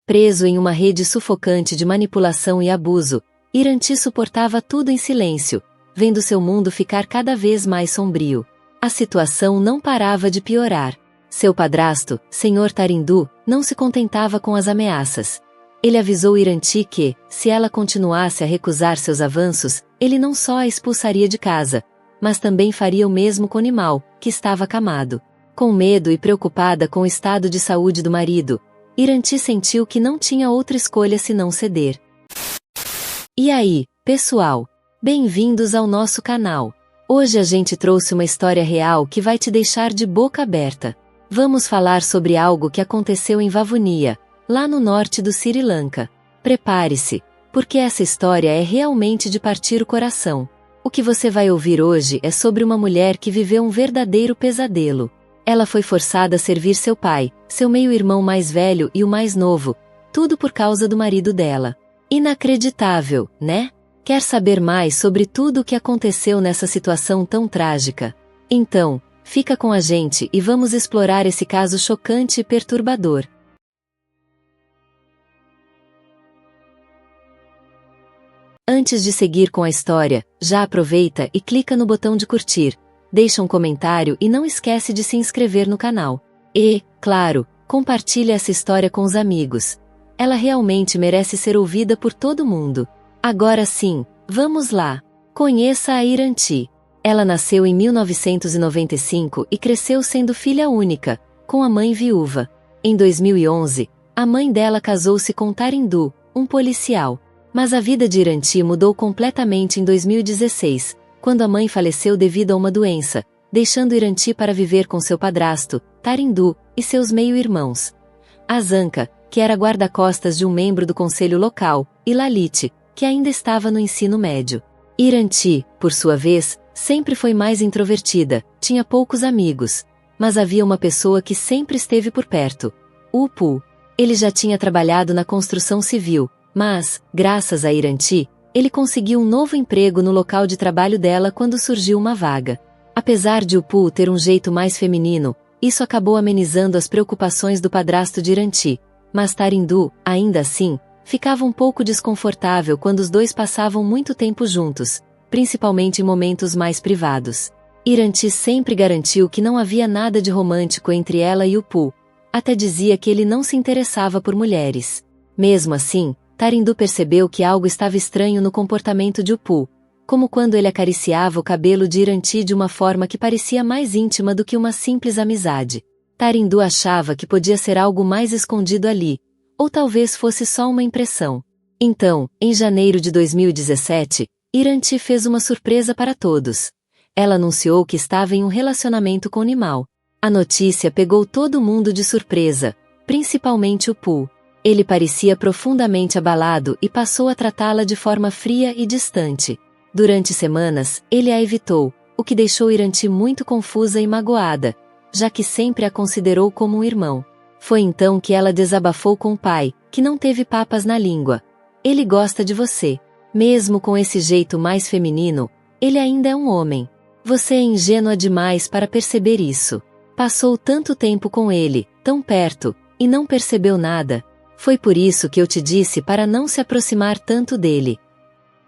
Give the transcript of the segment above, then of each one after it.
Preso em uma rede sufocante de manipulação e abuso, Iranti suportava tudo em silêncio, vendo seu mundo ficar cada vez mais sombrio. A situação não parava de piorar. Seu padrasto, Sr. Tarindu, não se contentava com as ameaças. Ele avisou Iranti que, se ela continuasse a recusar seus avanços, ele não só a expulsaria de casa, mas também faria o mesmo com Nimal, que estava acamado. Com medo e preocupada com o estado de saúde do marido, Iranti sentiu que não tinha outra escolha senão ceder. E aí, pessoal? Bem-vindos ao nosso canal. Hoje a gente trouxe uma história real que vai te deixar de boca aberta. Vamos falar sobre algo que aconteceu em Vavuniya, lá no norte do Sri Lanka. Prepare-se, porque essa história é realmente de partir o coração. O que você vai ouvir hoje é sobre uma mulher que viveu um verdadeiro pesadelo. Ela foi forçada a servir seu pai, seu meio-irmão mais velho e o mais novo, tudo por causa do marido dela. Inacreditável, né? Quer saber mais sobre tudo o que aconteceu nessa situação tão trágica? Então, fica com a gente e vamos explorar esse caso chocante e perturbador. Antes de seguir com a história, já aproveita e clica no botão de curtir, deixa um comentário e não esquece de se inscrever no canal. E, claro, compartilhe essa história com os amigos. Ela realmente merece ser ouvida por todo mundo. Agora sim, vamos lá. Conheça a Iranti. Ela nasceu em 1995 e cresceu sendo filha única, com a mãe viúva. Em 2011, a mãe dela casou-se com Tarindu, um policial. Mas a vida de Iranti mudou completamente em 2016, quando a mãe faleceu devido a uma doença, deixando Iranti para viver com seu padrasto, Tarindu, e seus meio-irmãos. Azanka, que era guarda-costas de um membro do conselho local, e Lalit, que ainda estava no ensino médio. Iranti, por sua vez, sempre foi mais introvertida, tinha poucos amigos, mas havia uma pessoa que sempre esteve por perto, o Upu. Ele já tinha trabalhado na construção civil, mas, graças a Iranti, ele conseguiu um novo emprego no local de trabalho dela quando surgiu uma vaga. Apesar de Upu ter um jeito mais feminino, isso acabou amenizando as preocupações do padrasto de Iranti, mas Tarindu, ainda assim, ficava um pouco desconfortável quando os dois passavam muito tempo juntos, principalmente em momentos mais privados. Iranti sempre garantiu que não havia nada de romântico entre ela e Upu, até dizia que ele não se interessava por mulheres. Mesmo assim, Tarindu percebeu que algo estava estranho no comportamento de Upu, como quando ele acariciava o cabelo de Iranti de uma forma que parecia mais íntima do que uma simples amizade. Tarindu achava que podia ser algo mais escondido ali, ou talvez fosse só uma impressão. Então, em janeiro de 2017, Iranti fez uma surpresa para todos. Ela anunciou que estava em um relacionamento com Nimal. A notícia pegou todo mundo de surpresa, principalmente Upu. Ele parecia profundamente abalado e passou a tratá-la de forma fria e distante. Durante semanas, ele a evitou, o que deixou Iranti muito confusa e magoada, já que sempre a considerou como um irmão. Foi então que ela desabafou com o pai, que não teve papas na língua. Ele gosta de você. Mesmo com esse jeito mais feminino, ele ainda é um homem. Você é ingênua demais para perceber isso. Passou tanto tempo com ele, tão perto, e não percebeu nada. Foi por isso que eu te disse para não se aproximar tanto dele.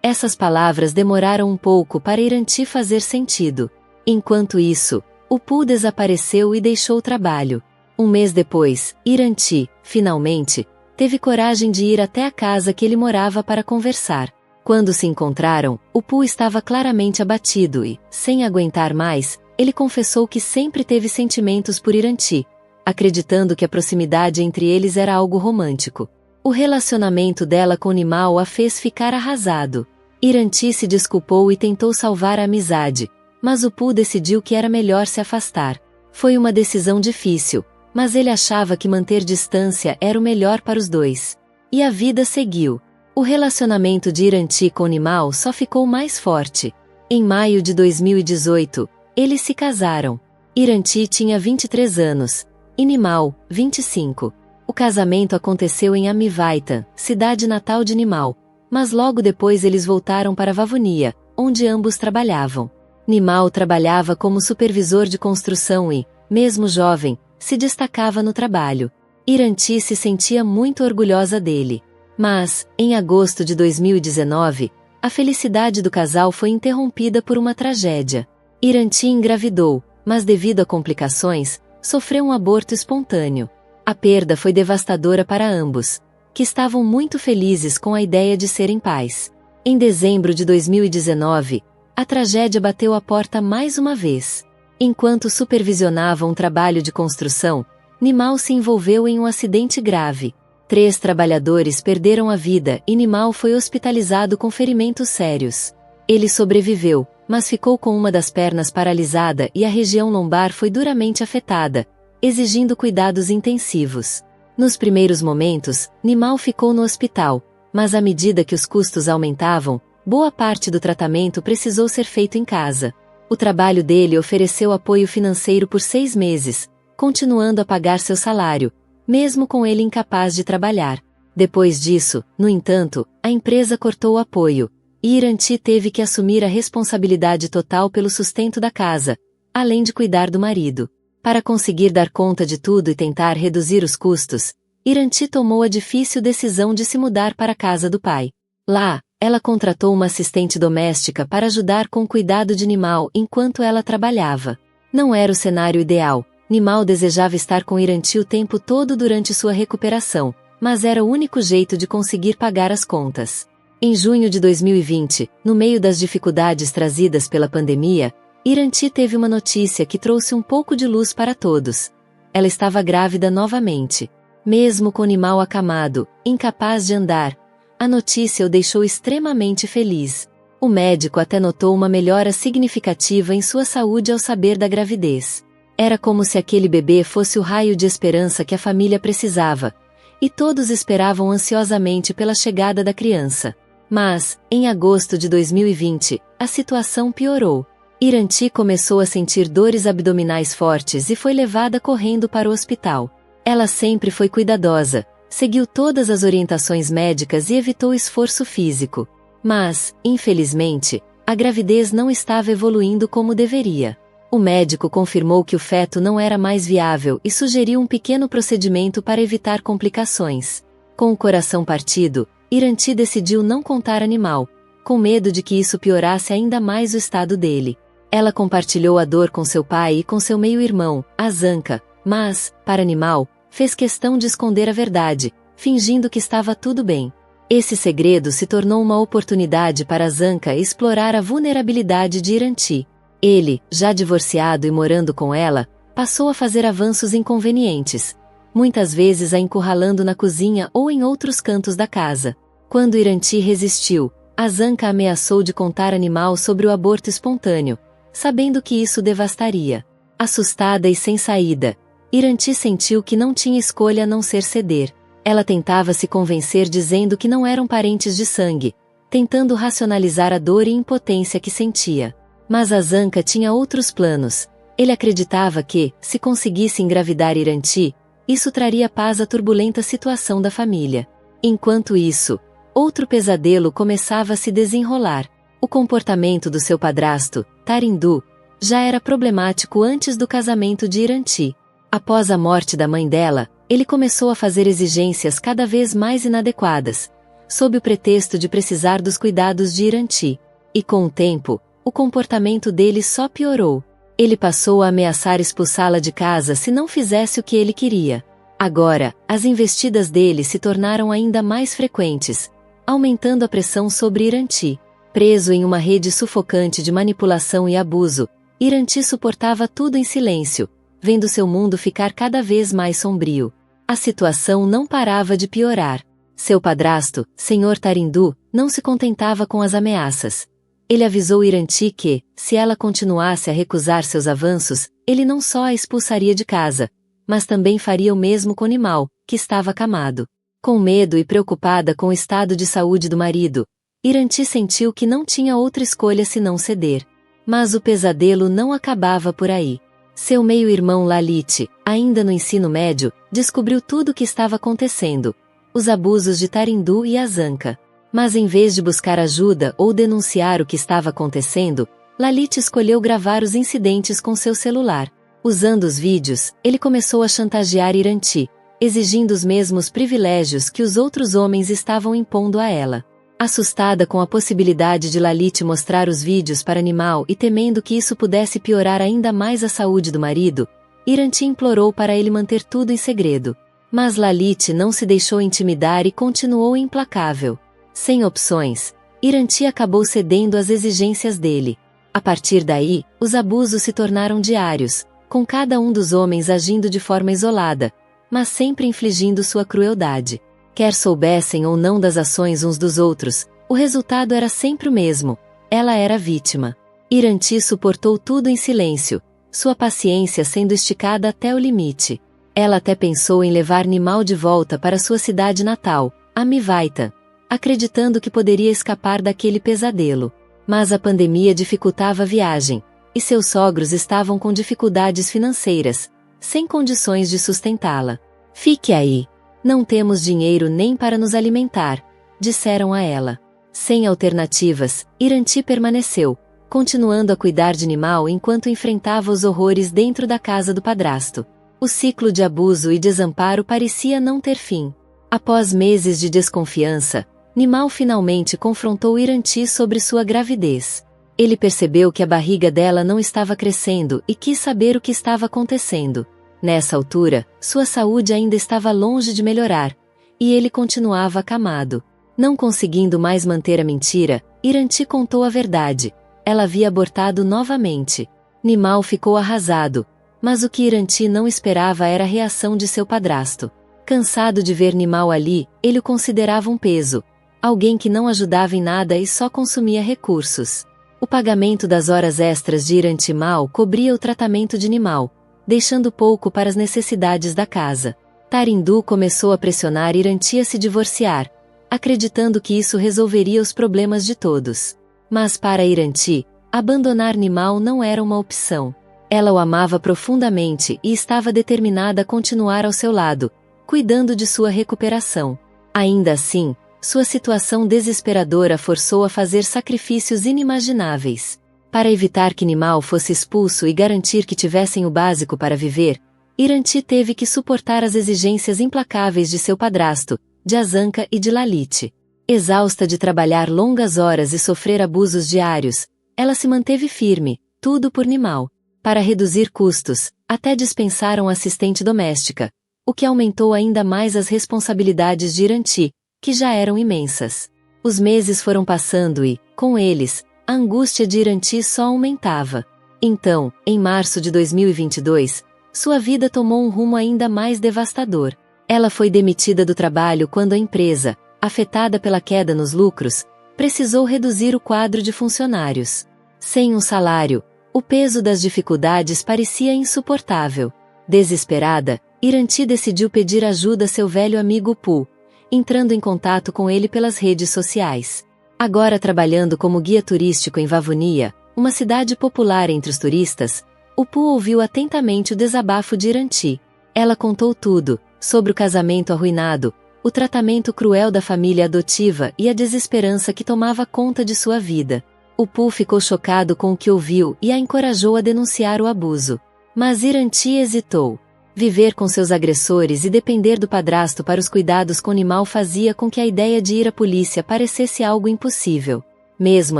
Essas palavras demoraram um pouco para Iranti fazer sentido. Enquanto isso, Upu desapareceu e deixou o trabalho. Um mês depois, Iranti, finalmente, teve coragem de ir até a casa que ele morava para conversar. Quando se encontraram, Upu estava claramente abatido e, sem aguentar mais, ele confessou que sempre teve sentimentos por Iranti, acreditando que a proximidade entre eles era algo romântico. O relacionamento dela com Nimal a fez ficar arrasado. Iranti se desculpou e tentou salvar a amizade, mas Upu decidiu que era melhor se afastar. Foi uma decisão difícil, mas ele achava que manter distância era o melhor para os dois. E a vida seguiu. O relacionamento de Iranti com Nimal só ficou mais forte. Em maio de 2018, eles se casaram. Iranti tinha 23 anos. E Nimal, 25. O casamento aconteceu em Amivaita, cidade natal de Nimal, mas logo depois eles voltaram para Vavuniya, onde ambos trabalhavam. Nimal trabalhava como supervisor de construção e, mesmo jovem, se destacava no trabalho. Iranti se sentia muito orgulhosa dele. Mas, em agosto de 2019, a felicidade do casal foi interrompida por uma tragédia. Iranti engravidou, mas devido a complicações, sofreu um aborto espontâneo. A perda foi devastadora para ambos, que estavam muito felizes com a ideia de serem pais. Em dezembro de 2019, a tragédia bateu à porta mais uma vez. Enquanto supervisionava um trabalho de construção, Nimal se envolveu em um acidente grave. 3 trabalhadores perderam a vida e Nimal foi hospitalizado com ferimentos sérios. Ele sobreviveu, mas ficou com uma das pernas paralisada e a região lombar foi duramente afetada, exigindo cuidados intensivos. Nos primeiros momentos, Nimal ficou no hospital, mas à medida que os custos aumentavam, boa parte do tratamento precisou ser feito em casa. O trabalho dele ofereceu apoio financeiro por 6 meses, continuando a pagar seu salário, mesmo com ele incapaz de trabalhar. Depois disso, no entanto, a empresa cortou o apoio, e Iranti teve que assumir a responsabilidade total pelo sustento da casa, além de cuidar do marido. Para conseguir dar conta de tudo e tentar reduzir os custos, Iranti tomou a difícil decisão de se mudar para a casa do pai. Lá, ela contratou uma assistente doméstica para ajudar com o cuidado de Nimal enquanto ela trabalhava. Não era o cenário ideal. Nimal desejava estar com Iranti o tempo todo durante sua recuperação, mas era o único jeito de conseguir pagar as contas. Em junho de 2020, no meio das dificuldades trazidas pela pandemia, Iranti teve uma notícia que trouxe um pouco de luz para todos. Ela estava grávida novamente. Mesmo com Nimal acamado, incapaz de andar, a notícia o deixou extremamente feliz. O médico até notou uma melhora significativa em sua saúde ao saber da gravidez. Era como se aquele bebê fosse o raio de esperança que a família precisava, e todos esperavam ansiosamente pela chegada da criança. Mas, em agosto de 2020, a situação piorou. Iranti começou a sentir dores abdominais fortes e foi levada correndo para o hospital. Ela sempre foi cuidadosa, seguiu todas as orientações médicas e evitou esforço físico. Mas, infelizmente, a gravidez não estava evoluindo como deveria. O médico confirmou que o feto não era mais viável e sugeriu um pequeno procedimento para evitar complicações. Com o coração partido, Iranti decidiu não contar a Nimal, com medo de que isso piorasse ainda mais o estado dele. Ela compartilhou a dor com seu pai e com seu meio-irmão, Azanka, mas, para Nimal, fez questão de esconder a verdade, fingindo que estava tudo bem. Esse segredo se tornou uma oportunidade para Azanka explorar a vulnerabilidade de Iranti. Ele, já divorciado e morando com ela, passou a fazer avanços inconvenientes, muitas vezes a encurralando na cozinha ou em outros cantos da casa. Quando Iranti resistiu, Azanka ameaçou de contar a Nimal sobre o aborto espontâneo, sabendo que isso devastaria. Assustada e sem saída, Iranti sentiu que não tinha escolha a não ser ceder. Ela tentava se convencer dizendo que não eram parentes de sangue, tentando racionalizar a dor e impotência que sentia. Mas Azanka tinha outros planos. Ele acreditava que, se conseguisse engravidar Iranti, isso traria paz à turbulenta situação da família. Enquanto isso, outro pesadelo começava a se desenrolar. O comportamento do seu padrasto, Tarindu, já era problemático antes do casamento de Iranti. Após a morte da mãe dela, ele começou a fazer exigências cada vez mais inadequadas, sob o pretexto de precisar dos cuidados de Iranti. E com o tempo, o comportamento dele só piorou. Ele passou a ameaçar expulsá-la de casa se não fizesse o que ele queria. Agora, as investidas dele se tornaram ainda mais frequentes, aumentando a pressão sobre Iranti. Preso em uma rede sufocante de manipulação e abuso, Iranti suportava tudo em silêncio, vendo seu mundo ficar cada vez mais sombrio. A situação não parava de piorar. Seu padrasto, Sr. Tarindu, não se contentava com as ameaças. Ele avisou Iranti que, se ela continuasse a recusar seus avanços, ele não só a expulsaria de casa, mas também faria o mesmo com Nimal, que estava acamado. Com medo e preocupada com o estado de saúde do marido, Iranti sentiu que não tinha outra escolha senão ceder. Mas o pesadelo não acabava por aí. Seu meio-irmão Lalit, ainda no ensino médio, descobriu tudo o que estava acontecendo, os abusos de Tarindu e Azanka. Mas em vez de buscar ajuda ou denunciar o que estava acontecendo, Lalit escolheu gravar os incidentes com seu celular. Usando os vídeos, ele começou a chantagear Iranti, exigindo os mesmos privilégios que os outros homens estavam impondo a ela. Assustada com a possibilidade de Lalit mostrar os vídeos para Nimal e temendo que isso pudesse piorar ainda mais a saúde do marido, Iranti implorou para ele manter tudo em segredo. Mas Lalit não se deixou intimidar e continuou implacável. Sem opções, Iranti acabou cedendo às exigências dele. A partir daí, os abusos se tornaram diários, com cada um dos homens agindo de forma isolada, mas sempre infligindo sua crueldade. Quer soubessem ou não das ações uns dos outros, o resultado era sempre o mesmo: ela era vítima. Iranti suportou tudo em silêncio, sua paciência sendo esticada até o limite. Ela até pensou em levar Nimal de volta para sua cidade natal, Amivaita, acreditando que poderia escapar daquele pesadelo. Mas a pandemia dificultava a viagem, e seus sogros estavam com dificuldades financeiras, sem condições de sustentá-la. Fique aí. Não temos dinheiro nem para nos alimentar, disseram a ela. Sem alternativas, Iranti permaneceu, continuando a cuidar de Nimal enquanto enfrentava os horrores dentro da casa do padrasto. O ciclo de abuso e desamparo parecia não ter fim. Após meses de desconfiança, Nimal finalmente confrontou Iranti sobre sua gravidez. Ele percebeu que a barriga dela não estava crescendo e quis saber o que estava acontecendo. Nessa altura, sua saúde ainda estava longe de melhorar, e ele continuava acamado. Não conseguindo mais manter a mentira, Iranti contou a verdade. Ela havia abortado novamente. Nimal ficou arrasado, mas o que Iranti não esperava era a reação de seu padrasto. Cansado de ver Nimal ali, ele o considerava um peso, alguém que não ajudava em nada e só consumia recursos. O pagamento das horas extras de Iranti Mal cobria o tratamento de Nimal, deixando pouco para as necessidades da casa. Tarindu começou a pressionar Iranti a se divorciar, acreditando que isso resolveria os problemas de todos. Mas para Iranti, abandonar Nimal não era uma opção. Ela o amava profundamente e estava determinada a continuar ao seu lado, cuidando de sua recuperação. Ainda assim, sua situação desesperadora forçou a fazer sacrifícios inimagináveis. Para evitar que Nimal fosse expulso e garantir que tivessem o básico para viver, Iranti teve que suportar as exigências implacáveis de seu padrasto, de Azanka e de Lalit. Exausta de trabalhar longas horas e sofrer abusos diários, ela se manteve firme, tudo por Nimal. Para reduzir custos, até dispensaram assistente doméstica, o que aumentou ainda mais as responsabilidades de Iranti, que já eram imensas. Os meses foram passando e, com eles, a angústia de Iranti só aumentava. Então, em março de 2022, sua vida tomou um rumo ainda mais devastador. Ela foi demitida do trabalho quando a empresa, afetada pela queda nos lucros, precisou reduzir o quadro de funcionários. Sem um salário, o peso das dificuldades parecia insuportável. Desesperada, Iranti decidiu pedir ajuda a seu velho amigo Pu, entrando em contato com ele pelas redes sociais. Agora trabalhando como guia turístico em Vavonia, uma cidade popular entre os turistas, o Pu ouviu atentamente o desabafo de Iranti. Ela contou tudo, sobre o casamento arruinado, o tratamento cruel da família adotiva e a desesperança que tomava conta de sua vida. O Pu ficou chocado com o que ouviu e a encorajou a denunciar o abuso. Mas Iranti hesitou. Viver com seus agressores e depender do padrasto para os cuidados com Nimal fazia com que a ideia de ir à polícia parecesse algo impossível. Mesmo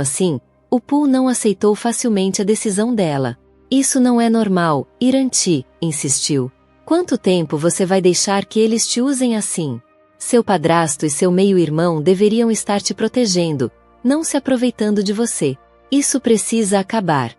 assim, o Pu não aceitou facilmente a decisão dela. Isso não é normal, Iranti, insistiu. Quanto tempo você vai deixar que eles te usem assim? Seu padrasto e seu meio-irmão deveriam estar te protegendo, não se aproveitando de você. Isso precisa acabar.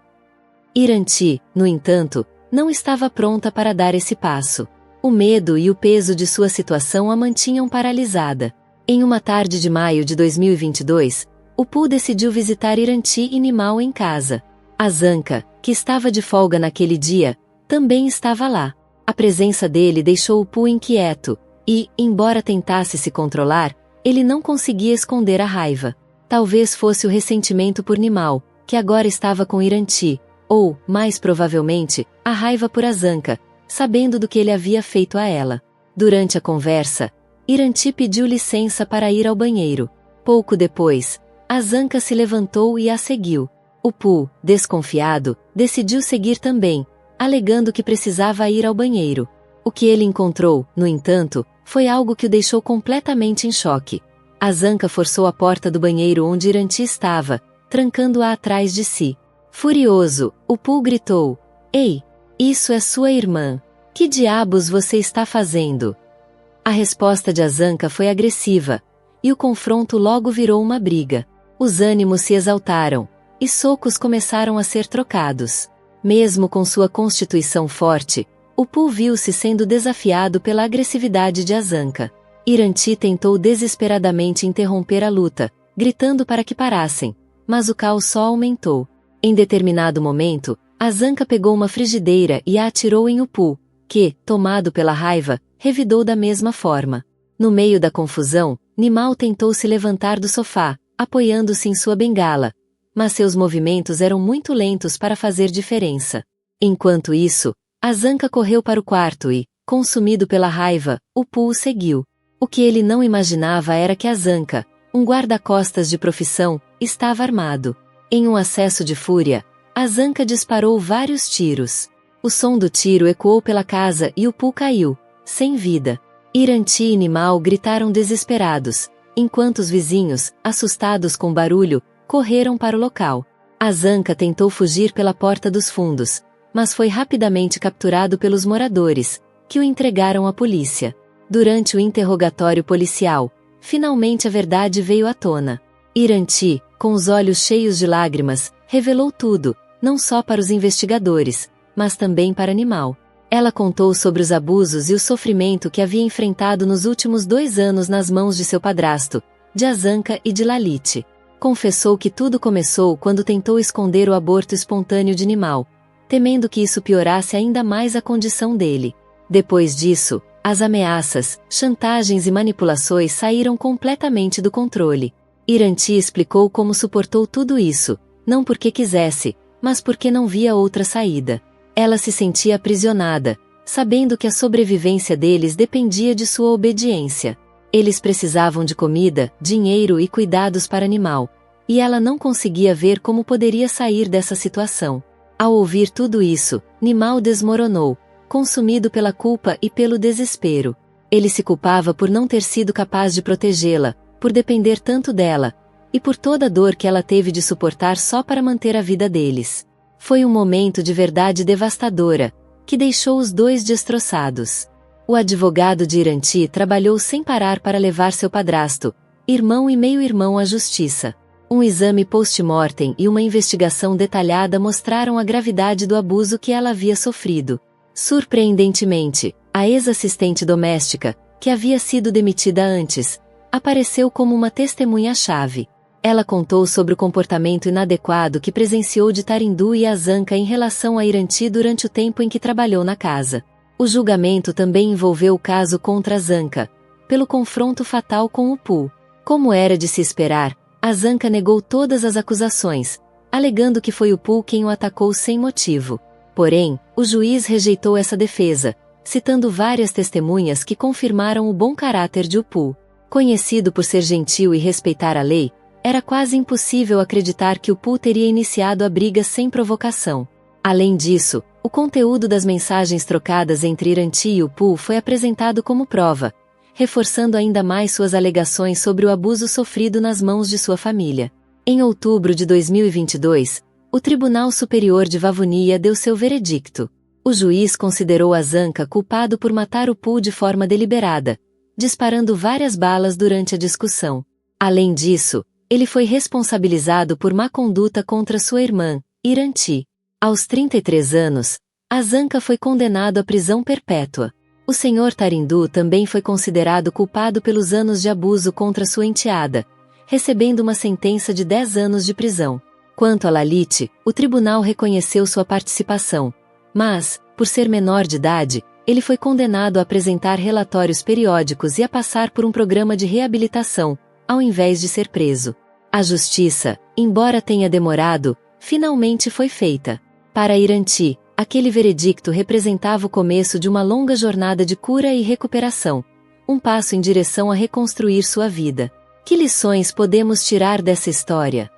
Iranti, no entanto, não estava pronta para dar esse passo. O medo e o peso de sua situação a mantinham paralisada. Em uma tarde de maio de 2022, o Pu decidiu visitar Iranti e Nimal em casa. Azanka, que estava de folga naquele dia, também estava lá. A presença dele deixou o Pu inquieto, e, embora tentasse se controlar, ele não conseguia esconder a raiva. Talvez fosse o ressentimento por Nimal, que agora estava com Iranti, ou, mais provavelmente, a raiva por Azanka, sabendo do que ele havia feito a ela. Durante a conversa, Iranti pediu licença para ir ao banheiro. Pouco depois, Azanka se levantou e a seguiu. O Pu, desconfiado, decidiu seguir também, alegando que precisava ir ao banheiro. O que ele encontrou, no entanto, foi algo que o deixou completamente em choque. Azanka forçou a porta do banheiro onde Iranti estava, trancando-a atrás de si. Furioso, o Poo gritou: "Ei! Isso é sua irmã! Que diabos você está fazendo?" A resposta de Azanka foi agressiva, e o confronto logo virou uma briga. Os ânimos se exaltaram, e socos começaram a ser trocados. Mesmo com sua constituição forte, o Poo viu-se sendo desafiado pela agressividade de Azanka. Iranti tentou desesperadamente interromper a luta, gritando para que parassem, mas o caos só aumentou. Em determinado momento, Azanka pegou uma frigideira e a atirou em Poo, que, tomado pela raiva, revidou da mesma forma. No meio da confusão, Nimao tentou se levantar do sofá, apoiando-se em sua bengala, mas seus movimentos eram muito lentos para fazer diferença. Enquanto isso, Azanka correu para o quarto e, consumido pela raiva, o Poo o seguiu. O que ele não imaginava era que Azanka, um guarda-costas de profissão, estava armado. Em um acesso de fúria, Azanka disparou vários tiros. O som do tiro ecoou pela casa e o Poo caiu, sem vida. Iranti e Nimao gritaram desesperados, enquanto os vizinhos, assustados com o barulho, correram para o local. Azanka tentou fugir pela porta dos fundos, mas foi rapidamente capturado pelos moradores, que o entregaram à polícia. Durante o interrogatório policial, finalmente a verdade veio à tona. Iranti, com os olhos cheios de lágrimas, revelou tudo, não só para os investigadores, mas também para Nimao. Ela contou sobre os abusos e o sofrimento que havia enfrentado nos últimos 2 anos nas mãos de seu padrasto, de Azanka e de Lalit. Confessou que tudo começou quando tentou esconder o aborto espontâneo de Nimao, temendo que isso piorasse ainda mais a condição dele. Depois disso, as ameaças, chantagens e manipulações saíram completamente do controle. Iranti explicou como suportou tudo isso, não porque quisesse, mas porque não via outra saída. Ela se sentia aprisionada, sabendo que a sobrevivência deles dependia de sua obediência. Eles precisavam de comida, dinheiro e cuidados para Nimao, e ela não conseguia ver como poderia sair dessa situação. Ao ouvir tudo isso, Nimao desmoronou, consumido pela culpa e pelo desespero. Ele se culpava por não ter sido capaz de protegê-la, por depender tanto dela, e por toda a dor que ela teve de suportar só para manter a vida deles. Foi um momento de verdade devastadora, que deixou os dois destroçados. O advogado de Iranti trabalhou sem parar para levar seu padrasto, irmão e meio-irmão à justiça. Um exame post-mortem e uma investigação detalhada mostraram a gravidade do abuso que ela havia sofrido. Surpreendentemente, a ex-assistente doméstica, que havia sido demitida antes, apareceu como uma testemunha-chave. Ela contou sobre o comportamento inadequado que presenciou de Tarindu e Azanka em relação a Iranti durante o tempo em que trabalhou na casa. O julgamento também envolveu o caso contra Azanka, pelo confronto fatal com o Poo. Como era de se esperar, Azanka negou todas as acusações, alegando que foi o Poo quem o atacou sem motivo. Porém, o juiz rejeitou essa defesa, citando várias testemunhas que confirmaram o bom caráter de Poo. Conhecido por ser gentil e respeitar a lei, era quase impossível acreditar que o Poo teria iniciado a briga sem provocação. Além disso, o conteúdo das mensagens trocadas entre Iranti e o Poo foi apresentado como prova, reforçando ainda mais suas alegações sobre o abuso sofrido nas mãos de sua família. Em outubro de 2022, o Tribunal Superior de Vavonia deu seu veredicto. O juiz considerou Azanka culpado por matar o Poo de forma deliberada, disparando várias balas durante a discussão. Além disso, ele foi responsabilizado por má conduta contra sua irmã, Iranti. Aos 33 anos, Azanka foi condenado à prisão perpétua. O senhor Tarindu também foi considerado culpado pelos anos de abuso contra sua enteada, recebendo uma sentença de 10 anos de prisão. Quanto a Lalit, o tribunal reconheceu sua participação, mas, por ser menor de idade, ele foi condenado a apresentar relatórios periódicos e a passar por um programa de reabilitação, ao invés de ser preso. A justiça, embora tenha demorado, finalmente foi feita. Para Iranti, aquele veredicto representava o começo de uma longa jornada de cura e recuperação, um passo em direção a reconstruir sua vida. Que lições podemos tirar dessa história?